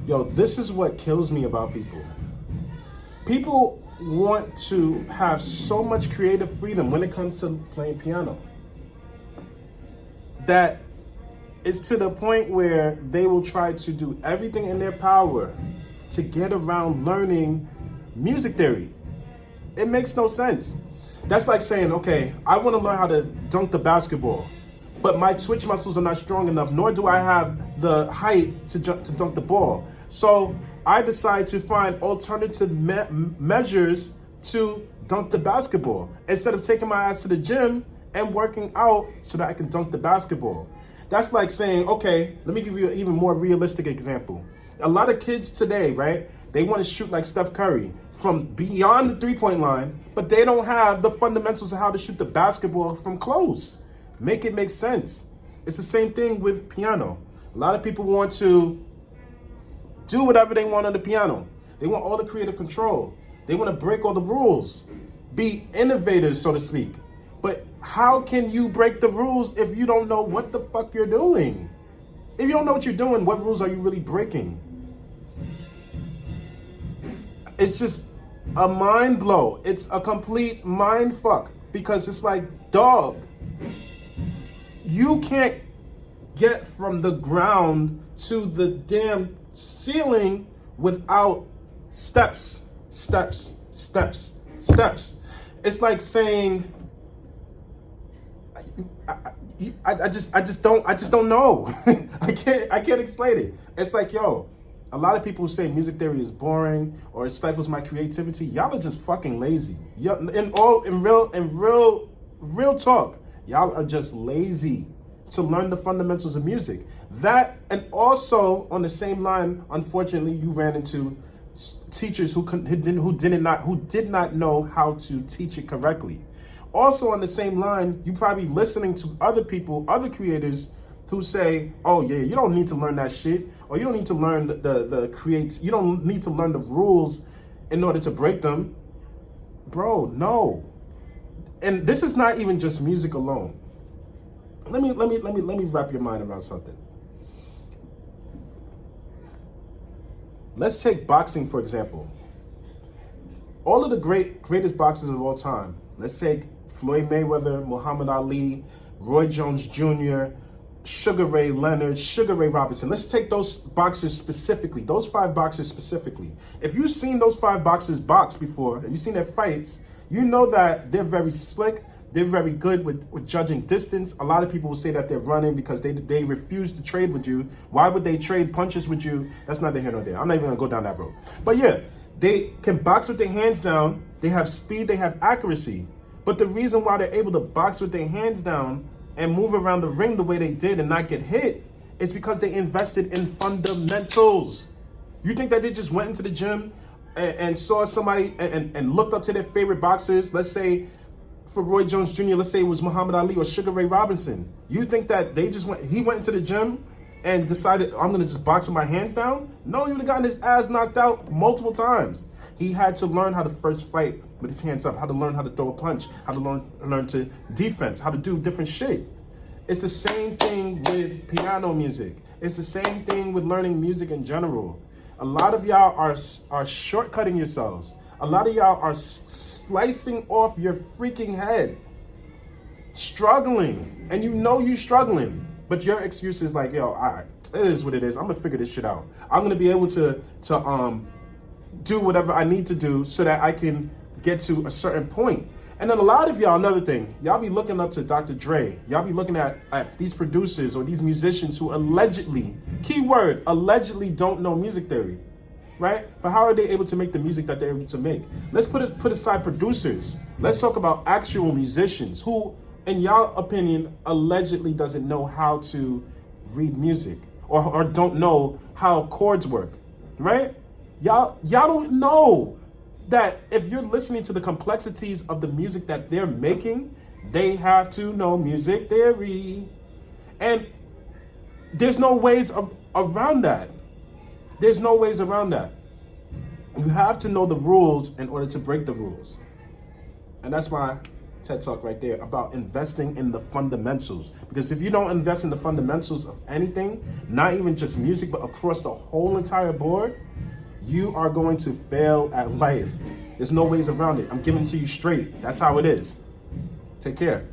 Yo, this is what kills me about people. People want to have so much creative freedom when it comes to playing piano that it's to the point where they will try to do everything in their power to get around learning music theory. It makes no sense. That's like saying, okay, I want to learn how to dunk the basketball, but my twitch muscles are not strong enough, nor do I have the height to dunk the ball. So I decide to find alternative measures to dunk the basketball instead of taking my ass to the gym and working out so that I can dunk the basketball. That's like saying, okay, let me give you an even more realistic example. A lot of kids today, right, they want to shoot like Steph Curry from beyond the three-point line, but they don't have the fundamentals of how to shoot the basketball from close. Make it make sense. It's the same thing with piano. A lot of people want to do whatever they want on the piano. They want all the creative control. They want to break all the rules, be innovators, so to speak. But how can you break the rules if you don't know what the fuck you're doing? If you don't know what you're doing, what rules are you really breaking? It's just a mind blow. It's a complete mind fuck because it's like, dog, you can't get from the ground to the damn ceiling without steps. It's like saying, I just don't know. I can't explain it. It's like, yo, a lot of people say music theory is boring or it stifles my creativity. Y'all are just fucking lazy. In real talk, y'all are just lazy to learn the fundamentals of music. That, and also on the same line, unfortunately, you ran into teachers who did not know how to teach it correctly. Also on the same line, you probably listening to other people, other creators who say, oh yeah, you don't need to learn that shit, or you don't need to learn you don't need to learn the rules in order to break them. Bro, no. And this is not even just music alone. Let me wrap your mind around something. Let's take boxing, for example. All of the greatest boxers of all time. Let's take Floyd Mayweather, Muhammad Ali, Roy Jones Jr., Sugar Ray Leonard, Sugar Ray Robinson. Let's take those boxers specifically, those 5 boxers specifically. If you've seen those 5 boxers box before, if you've seen their fights, you know that they're very slick. They're very good with judging distance. A lot of people will say that they're running because they refuse to trade with you. Why would they trade punches with you? That's neither here nor there. I'm not even gonna go down that road. But yeah, they can box with their hands down. They have speed, they have accuracy. But the reason why they're able to box with their hands down and move around the ring the way they did and not get hit is because they invested in fundamentals. You think that they just went into the gym and saw somebody and looked up to their favorite boxers? Let's say for Roy Jones Jr., let's say it was Muhammad Ali or Sugar Ray Robinson. You think that he went into the gym and decided, I'm gonna just box with my hands down? No, he would have gotten his ass knocked out multiple times. He had to learn how to first fight with his hands up, how to learn how to throw a punch, how to learn to defense, how to do different shit. It's the same thing with piano music. It's the same thing with learning music in general. A lot of y'all are shortcutting yourselves. A lot of y'all are slicing off your freaking head, struggling, and you know you're struggling, but your excuse is like, yo, all right, it is what it is. I'm gonna figure this shit out. I'm gonna be able to do whatever I need to do so that I can get to a certain point. And then a lot of y'all, another thing, y'all be looking up to Dr. Dre. Y'all be looking at these producers or these musicians who allegedly, keyword, allegedly don't know music theory, right? But how are they able to make the music that they're able to make? Let's put aside producers. Let's talk about actual musicians who, in y'all opinion, allegedly doesn't know how to read music or don't know how chords work, right? Y'all don't know that if you're listening to the complexities of the music that they're making, they have to know music theory. And there's no ways around that. There's no ways around that. You have to know the rules in order to break the rules. And that's my TED Talk right there about investing in the fundamentals. Because if you don't invest in the fundamentals of anything, not even just music, but across the whole entire board, you are going to fail at life. There's no ways around it. I'm giving it to you straight. That's how it is. Take care.